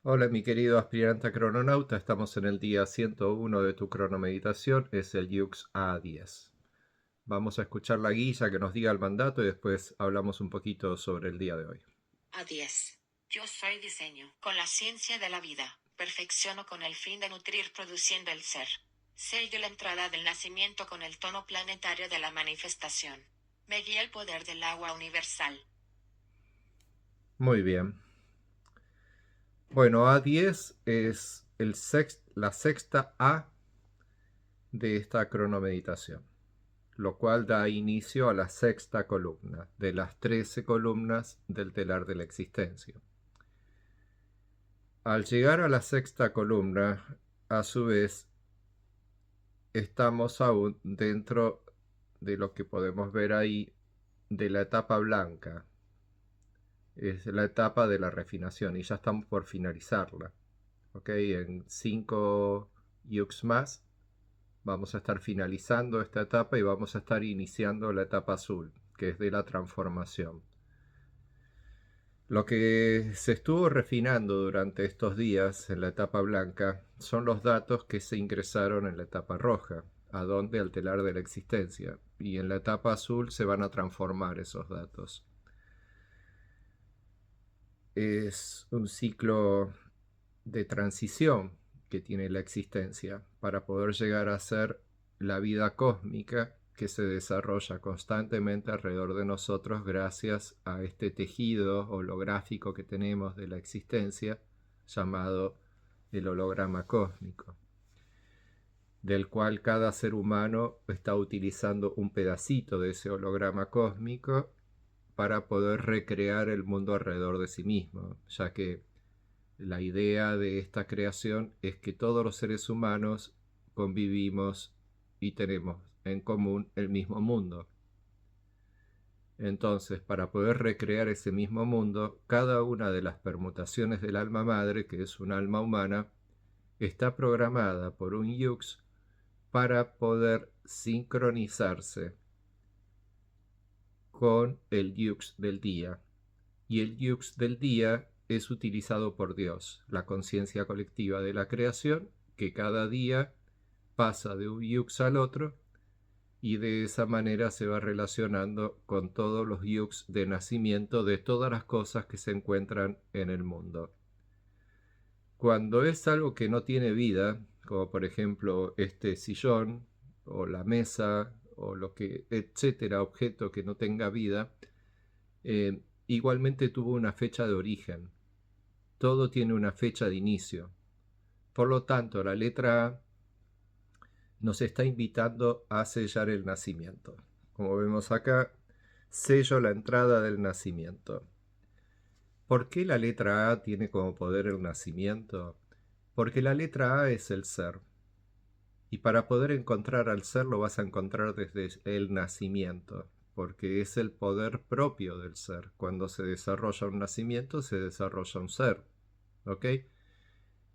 Hola mi querido aspirante a crononauta, estamos en el día 101 de tu cronomeditación, es el Yux A10. Vamos a escuchar la guía que nos diga el mandato y después hablamos un poquito sobre el día de hoy. A10. Yo soy diseño. Con la ciencia de la vida, perfecciono con el fin de nutrir produciendo el ser. Sello la entrada del nacimiento con el tono planetario de la manifestación. Me guía el poder del agua universal. Muy bien. Bueno, A10 es la sexta A de esta cronomeditación, lo cual da inicio a la sexta columna de las 13 columnas del telar de la existencia. Al llegar a la sexta columna, a su vez, estamos aún dentro de lo que podemos ver ahí de la etapa blanca. Es la etapa de la refinación y ya estamos por finalizarla. ¿Ok? En 5 yux más vamos a estar finalizando esta etapa y vamos a estar iniciando la etapa azul, que es de la transformación. Lo que se estuvo refinando durante estos días en la etapa blanca son los datos que se ingresaron en la etapa roja, a donde al telar de la existencia, y en la etapa azul se van a transformar esos datos. Es un ciclo de transición que tiene la existencia para poder llegar a ser la vida cósmica que se desarrolla constantemente alrededor de nosotros gracias a este tejido holográfico que tenemos de la existencia llamado el holograma cósmico, del cual cada ser humano está utilizando un pedacito de ese holograma cósmico para poder recrear el mundo alrededor de sí mismo, ya que la idea de esta creación es que todos los seres humanos convivimos y tenemos en común el mismo mundo. Entonces, para poder recrear ese mismo mundo, cada una de las permutaciones del alma madre, que es un alma humana, está programada por un yux para poder sincronizarse con el yux del día. Y el yux del día es utilizado por Dios, la conciencia colectiva de la creación, que cada día pasa de un yux al otro y de esa manera se va relacionando con todos los yux de nacimiento de todas las cosas que se encuentran en el mundo. Cuando es algo que no tiene vida, como por ejemplo este sillón o la mesa o lo que, etcétera, objeto que no tenga vida, igualmente tuvo una fecha de origen. Todo tiene una fecha de inicio. Por lo tanto, la letra A nos está invitando a sellar el nacimiento. Como vemos acá, sello la entrada del nacimiento. ¿Por qué la letra A tiene como poder el nacimiento? Porque la letra A es el ser. Y para poder encontrar al ser lo vas a encontrar desde el nacimiento, porque es el poder propio del ser. Cuando se desarrolla un nacimiento, se desarrolla un ser. ¿Ok?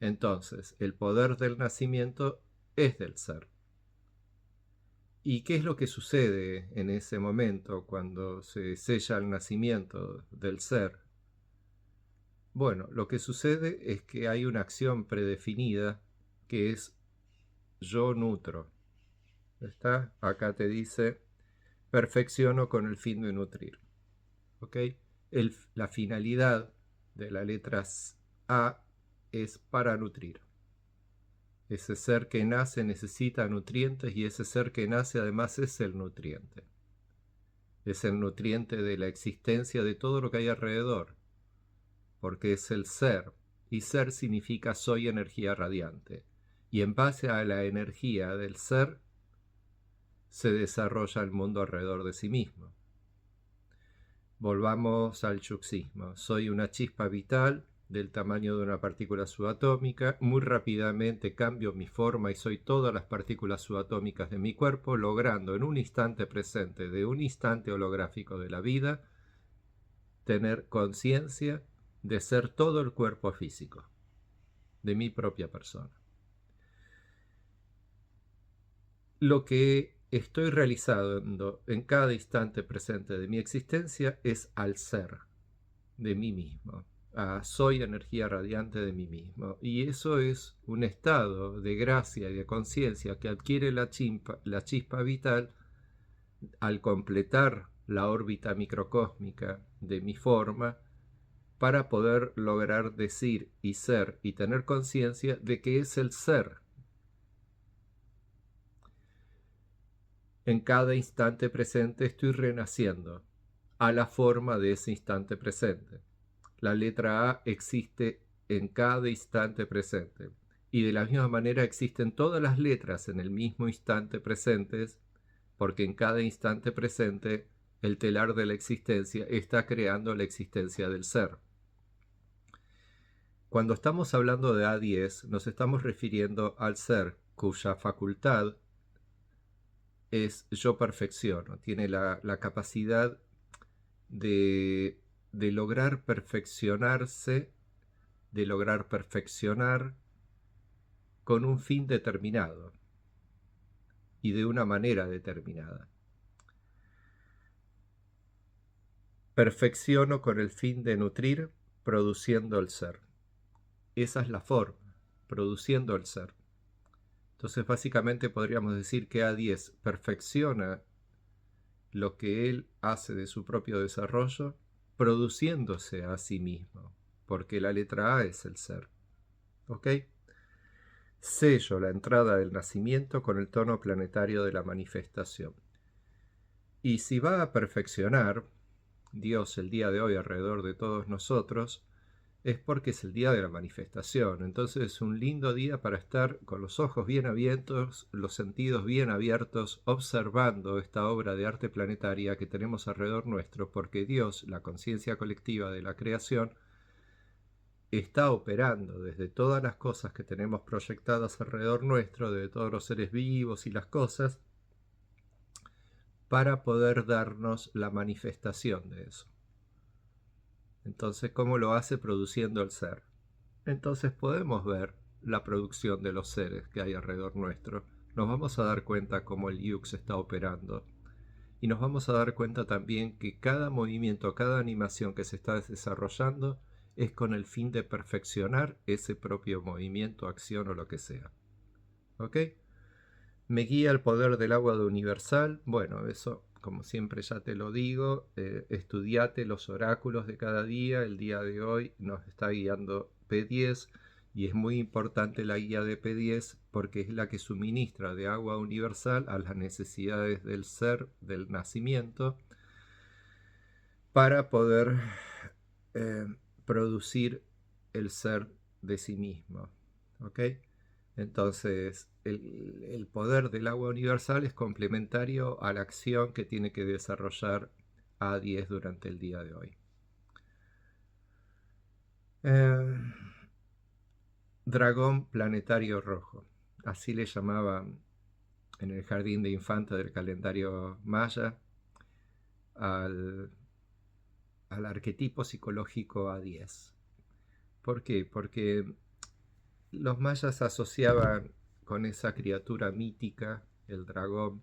Entonces, el poder del nacimiento es del ser. ¿Y qué es lo que sucede en ese momento cuando se sella el nacimiento del ser? Bueno, lo que sucede es que hay una acción predefinida que es yo nutro. ¿Está? Acá te dice perfecciono con el fin de nutrir. ¿Ok? La finalidad de la letra A es para nutrir. Ese ser que nace necesita nutrientes y ese ser que nace además es el nutriente. Es el nutriente de la existencia de todo lo que hay alrededor, porque es el ser, y ser significa soy energía radiante. Y en base a la energía del ser se desarrolla el mundo alrededor de sí mismo. Volvamos al yuxismo. Soy una chispa vital del tamaño de una partícula subatómica. Muy rápidamente cambio mi forma y soy todas las partículas subatómicas de mi cuerpo, logrando en un instante presente de un instante holográfico de la vida tener conciencia de ser todo el cuerpo físico de mi propia persona. Lo que estoy realizando en cada instante presente de mi existencia es al ser de mí mismo. soy energía radiante de mí mismo. Y eso es un estado de gracia y de conciencia que adquiere la chispa vital al completar la órbita microcósmica de mi forma, para poder lograr decir y ser y tener conciencia de que es el ser. En cada instante presente estoy renaciendo a la forma de ese instante presente. La letra A existe en cada instante presente, y de la misma manera existen todas las letras en el mismo instante presentes, porque en cada instante presente el telar de la existencia está creando la existencia del ser. Cuando estamos hablando de A10, nos estamos refiriendo al ser cuya facultad es yo perfecciono, tiene la capacidad de lograr perfeccionarse, de lograr perfeccionar con un fin determinado y de una manera determinada. Perfecciono con el fin de nutrir, produciendo el ser. Esa es la forma, produciendo el ser. Entonces básicamente podríamos decir que A10 perfecciona lo que él hace de su propio desarrollo, produciéndose a sí mismo, porque la letra A es el ser. ¿Ok? Sello la entrada del nacimiento con el tono planetario de la manifestación. Y si va a perfeccionar Dios el día de hoy alrededor de todos nosotros, es porque es el día de la manifestación. Entonces es un lindo día para estar con los ojos bien abiertos, los sentidos bien abiertos, observando esta obra de arte planetaria que tenemos alrededor nuestro, porque Dios, la conciencia colectiva de la creación, está operando desde todas las cosas que tenemos proyectadas alrededor nuestro, de todos los seres vivos y las cosas, para poder darnos la manifestación de eso. Entonces, ¿cómo lo hace? Produciendo el ser. Entonces podemos ver la producción de los seres que hay alrededor nuestro. Nos vamos a dar cuenta cómo el Yux está operando. Y nos vamos a dar cuenta también que cada movimiento, cada animación que se está desarrollando es con el fin de perfeccionar ese propio movimiento, acción o lo que sea. ¿Ok? Me guía el poder del agua de universal. Bueno, eso como siempre ya te lo digo, estudiate los oráculos de cada día. El día de hoy nos está guiando P10 y es muy importante la guía de P10 porque es la que suministra de agua universal a las necesidades del ser, del nacimiento, para poder producir el ser de sí mismo. ¿Ok? Entonces, el poder del agua universal es complementario a la acción que tiene que desarrollar A10 durante el día de hoy. Dragón planetario rojo, así le llamaban en el jardín de infantes del calendario maya al arquetipo psicológico A10. ¿Por qué? Porque los mayas asociaban con esa criatura mítica, el dragón,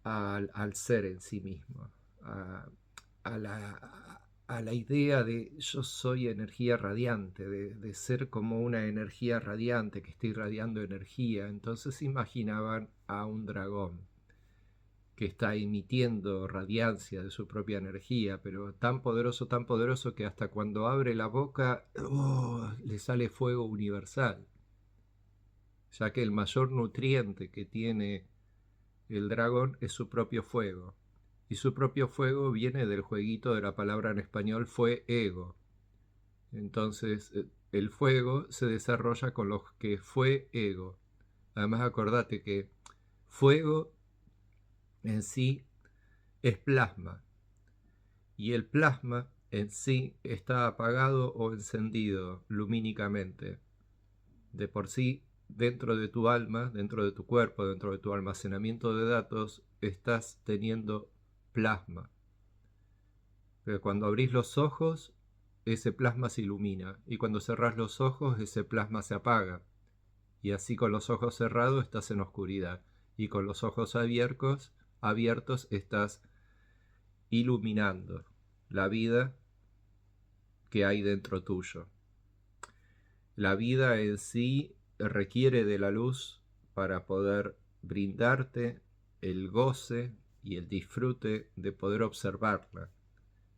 al ser en sí mismo, a la idea de yo soy energía radiante, de ser como una energía radiante que está irradiando energía. Entonces imaginaban a un dragón que está emitiendo radiancia de su propia energía, pero tan poderoso que hasta cuando abre la boca le sale fuego universal, ya que el mayor nutriente que tiene el dragón es su propio fuego. Y su propio fuego viene del jueguito de la palabra en español fue ego. Entonces el fuego se desarrolla con lo que fue ego. Además acordate que fuego en sí es plasma. Y el plasma en sí está apagado o encendido lumínicamente. De por sí, dentro de tu alma, dentro de tu cuerpo, dentro de tu almacenamiento de datos, estás teniendo plasma. Pero cuando abrís los ojos, ese plasma se ilumina. Y cuando cerrás los ojos, ese plasma se apaga. Y así con los ojos cerrados estás en oscuridad. Y con los ojos abiertos estás iluminando la vida que hay dentro tuyo. La vida en sí requiere de la luz para poder brindarte el goce y el disfrute de poder observarla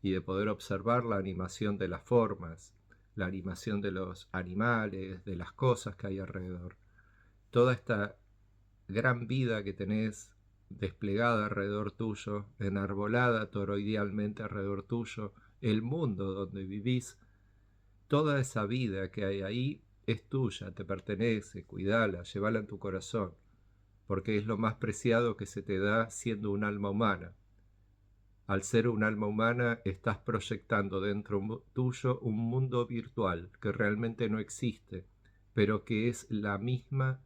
y de poder observar la animación de las formas, la animación de los animales, de las cosas que hay alrededor. Toda esta gran vida que tenés desplegada alrededor tuyo, enarbolada toroidealmente alrededor tuyo, el mundo donde vivís, toda esa vida que hay ahí es tuya, te pertenece, cuidala, llévala en tu corazón, porque es lo más preciado que se te da siendo un alma humana. Al ser un alma humana estás proyectando dentro tuyo un mundo virtual que realmente no existe, pero que es la misma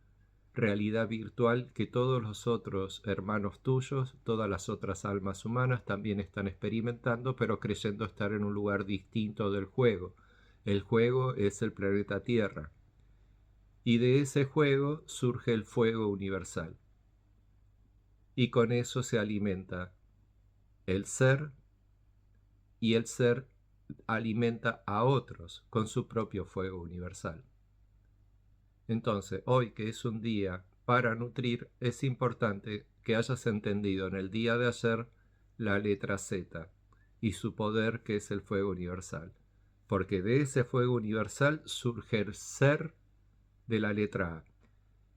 realidad virtual que todos los otros hermanos tuyos, todas las otras almas humanas también están experimentando, pero creyendo estar en un lugar distinto del juego. El juego es el planeta Tierra. Y de ese juego surge el fuego universal. Y con eso se alimenta el ser, y el ser alimenta a otros con su propio fuego universal. Entonces, hoy que es un día para nutrir, es importante que hayas entendido en el día de ayer la letra Z y su poder, que es el fuego universal. Porque de ese fuego universal surge el ser de la letra A.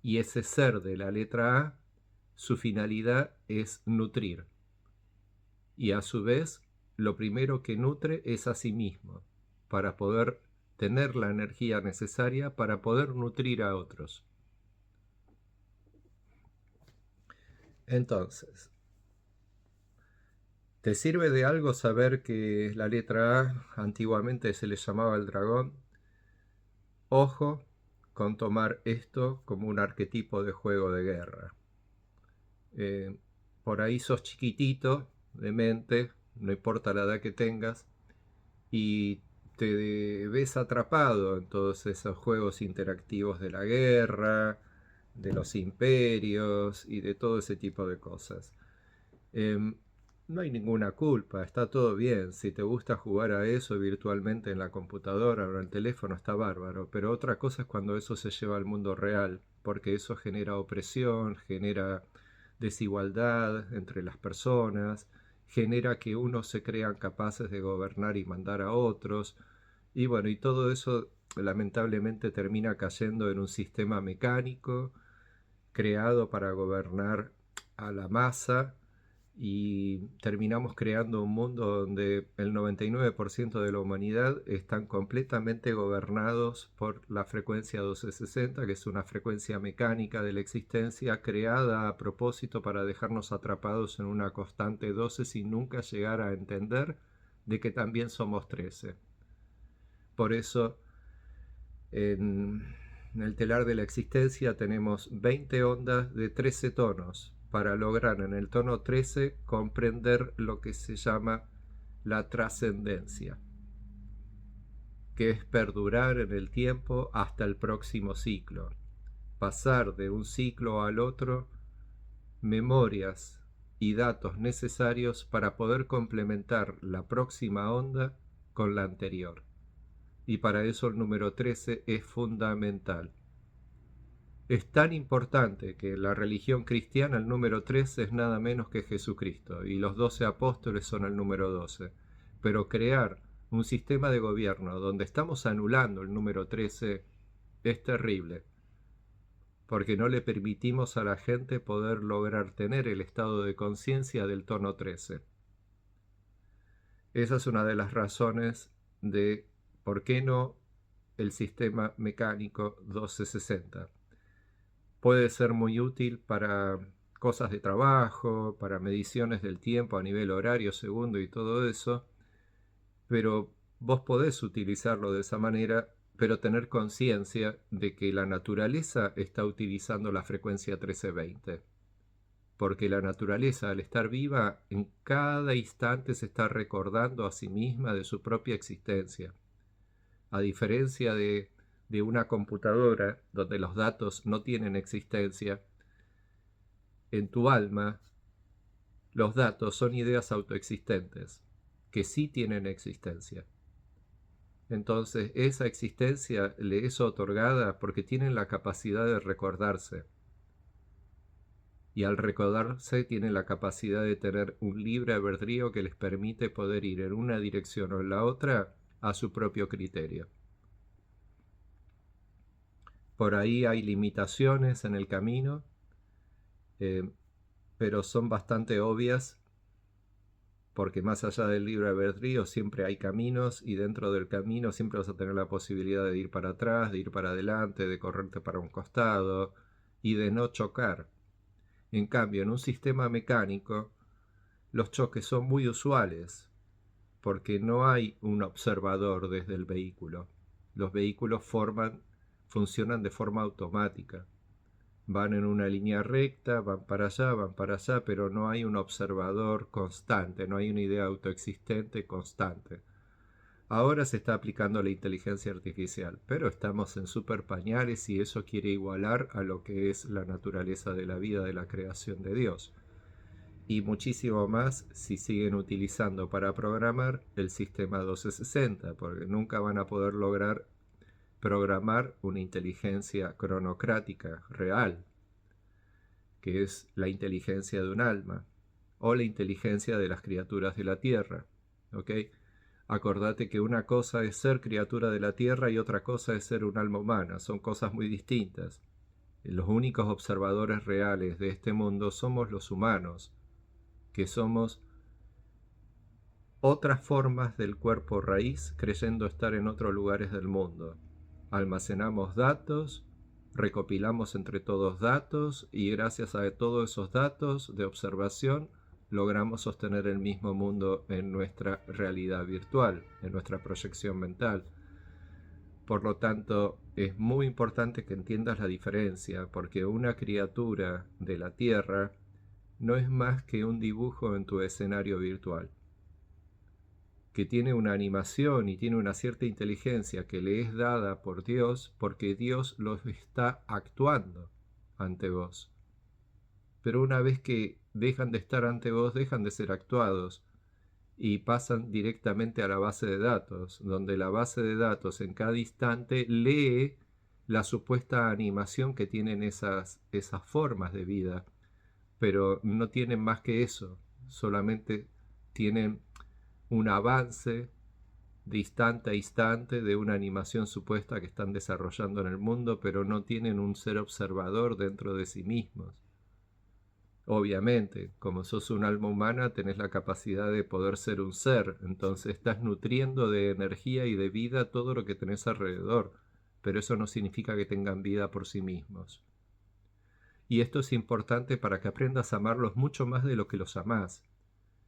Y ese ser de la letra A, su finalidad es nutrir. Y a su vez, lo primero que nutre es a sí mismo, para poder tener la energía necesaria para poder nutrir a otros. Entonces, ¿te sirve de algo saber que la letra A antiguamente se le llamaba el dragón? Ojo con tomar esto como un arquetipo de juego de guerra. Por ahí sos chiquitito de mente, no importa la edad que tengas, y te ves atrapado en todos esos juegos interactivos de la guerra, de los imperios y de todo ese tipo de cosas. No hay ninguna culpa, está todo bien. Si te gusta jugar a eso virtualmente en la computadora o en el teléfono, está bárbaro. Pero otra cosa es cuando eso se lleva al mundo real, porque eso genera opresión, genera desigualdad entre las personas, genera que unos se crean capaces de gobernar y mandar a otros. Y bueno, y todo eso lamentablemente termina cayendo en un sistema mecánico creado para gobernar a la masa, y terminamos creando un mundo donde el 99% de la humanidad están completamente gobernados por la frecuencia 1260, que es una frecuencia mecánica de la existencia creada a propósito para dejarnos atrapados en una constante 12 sin nunca llegar a entender de que también somos 13. Por eso en el telar de la existencia tenemos 20 ondas de 13 tonos para lograr en el tono 13 comprender lo que se llama la trascendencia, que es perdurar en el tiempo hasta el próximo ciclo, pasar de un ciclo al otro memorias y datos necesarios para poder complementar la próxima onda con la anterior. Y para eso el número 13 es fundamental. Es tan importante que en la religión cristiana el número 13 es nada menos que Jesucristo y los 12 apóstoles son el número 12. Pero crear un sistema de gobierno donde estamos anulando el número 13 es terrible, porque no le permitimos a la gente poder lograr tener el estado de conciencia del tono 13. Esa es una de las razones de por qué no el sistema mecánico 1260. Puede ser muy útil para cosas de trabajo, para mediciones del tiempo a nivel horario, segundo y todo eso, pero vos podés utilizarlo de esa manera, pero tener conciencia de que la naturaleza está utilizando la frecuencia 1320. Porque la naturaleza, al estar viva, en cada instante se está recordando a sí misma de su propia existencia. A diferencia de una computadora donde los datos no tienen existencia, en tu alma los datos son ideas autoexistentes, que sí tienen existencia. Entonces, esa existencia le es otorgada porque tienen la capacidad de recordarse. Y al recordarse tienen la capacidad de tener un libre albedrío que les permite poder ir en una dirección o en la otra a su propio criterio. Por ahí hay limitaciones en el camino, pero son bastante obvias, porque más allá del libre albedrío siempre hay caminos, y dentro del camino siempre vas a tener la posibilidad de ir para atrás, de ir para adelante, de correrte para un costado y de no chocar. En cambio, en un sistema mecánico, los choques son muy usuales, porque no hay un observador desde el vehículo. Los vehículos funcionan de forma automática. Van en una línea recta, van para allá, pero no hay un observador constante, no hay una idea autoexistente constante. Ahora se está aplicando la inteligencia artificial, pero estamos en super pañales y eso quiere igualar a lo que es la naturaleza de la vida, de la creación de Dios. Y muchísimo más si siguen utilizando para programar el sistema 1260, porque nunca van a poder lograr programar una inteligencia cronocrática real, que es la inteligencia de un alma, o la inteligencia de las criaturas de la tierra. ¿Ok? Acordate que una cosa es ser criatura de la tierra y otra cosa es ser un alma humana, son cosas muy distintas. Los únicos observadores reales de este mundo somos los humanos, que somos otras formas del cuerpo raíz creyendo estar en otros lugares del mundo. Almacenamos datos, recopilamos entre todos datos y gracias a todos esos datos de observación logramos sostener el mismo mundo en nuestra realidad virtual, en nuestra proyección mental. Por lo tanto, es muy importante que entiendas la diferencia, porque una criatura de la Tierra no es más que un dibujo en tu escenario virtual, que tiene una animación y tiene una cierta inteligencia que le es dada por Dios, porque Dios los está actuando ante vos. Pero una vez que dejan de estar ante vos, dejan de ser actuados y pasan directamente a la base de datos, donde la base de datos en cada instante lee la supuesta animación que tienen esas formas de vida, pero no tienen más que eso, solamente tienen un avance de instante a instante de una animación supuesta que están desarrollando en el mundo, pero no tienen un ser observador dentro de sí mismos. Obviamente, como sos un alma humana, tenés la capacidad de poder ser un ser, entonces estás nutriendo de energía y de vida todo lo que tenés alrededor, pero eso no significa que tengan vida por sí mismos. Y esto es importante para que aprendas a amarlos mucho más de lo que los amás.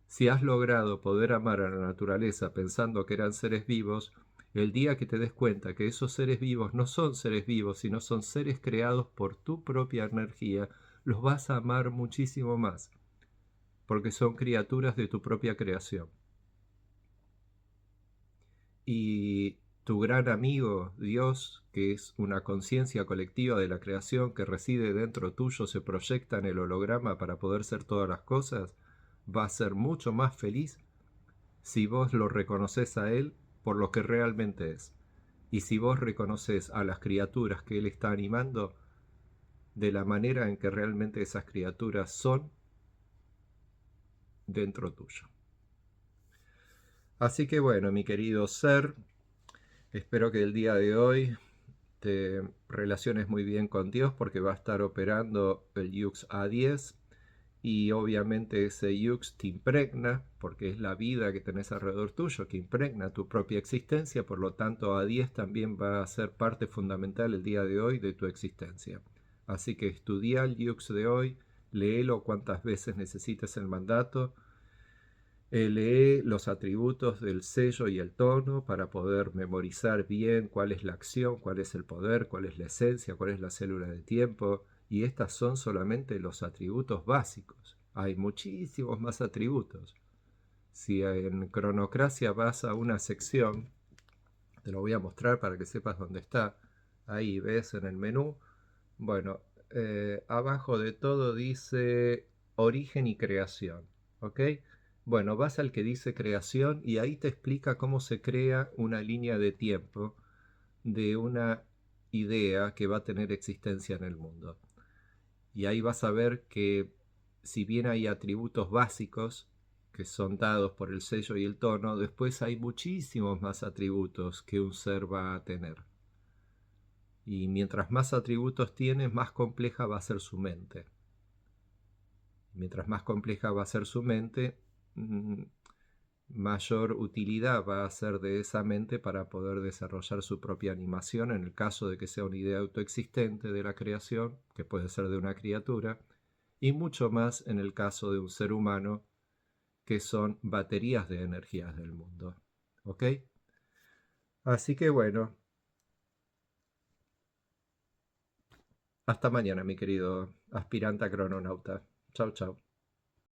Si has logrado poder amar a la naturaleza pensando que eran seres vivos, el día que te des cuenta que esos seres vivos no son seres vivos, sino son seres creados por tu propia energía, los vas a amar muchísimo más, porque son criaturas de tu propia creación. Y tu gran amigo, Dios, que es una conciencia colectiva de la creación que reside dentro tuyo, se proyecta en el holograma para poder ser todas las cosas, va a ser mucho más feliz si vos lo reconoces a él por lo que realmente es. Y si vos reconoces a las criaturas que él está animando de la manera en que realmente esas criaturas son dentro tuyo. Así que bueno, mi querido ser, espero que el día de hoy te relaciones muy bien con Dios, porque va a estar operando el Yux A10 y obviamente ese Yux te impregna, porque es la vida que tenés alrededor tuyo, que impregna tu propia existencia, por lo tanto A10 también va a ser parte fundamental el día de hoy de tu existencia. Así que estudia el Yux de hoy, léelo cuantas veces necesites el mandato, lee los atributos del sello y el tono para poder memorizar bien cuál es la acción, cuál es el poder, cuál es la esencia, cuál es la célula de tiempo. Y estas son solamente los atributos básicos. Hay muchísimos más atributos. Si en Cronocracia vas a una sección, te lo voy a mostrar para que sepas dónde está. Ahí ves en el menú. Bueno, abajo de todo dice origen y creación. ¿Ok? Bueno, vas al que dice creación y ahí te explica cómo se crea una línea de tiempo de una idea que va a tener existencia en el mundo. Y ahí vas a ver que si bien hay atributos básicos que son dados por el sello y el tono, después hay muchísimos más atributos que un ser va a tener. Y mientras más atributos tiene, más compleja va a ser su mente. Mientras más compleja va a ser su mente, mayor utilidad va a ser de esa mente para poder desarrollar su propia animación en el caso de que sea una idea autoexistente de la creación, que puede ser de una criatura, y mucho más en el caso de un ser humano, que son baterías de energías del mundo. ¿Ok? Así que bueno, hasta mañana, mi querido aspirante a crononauta. Chau, chau.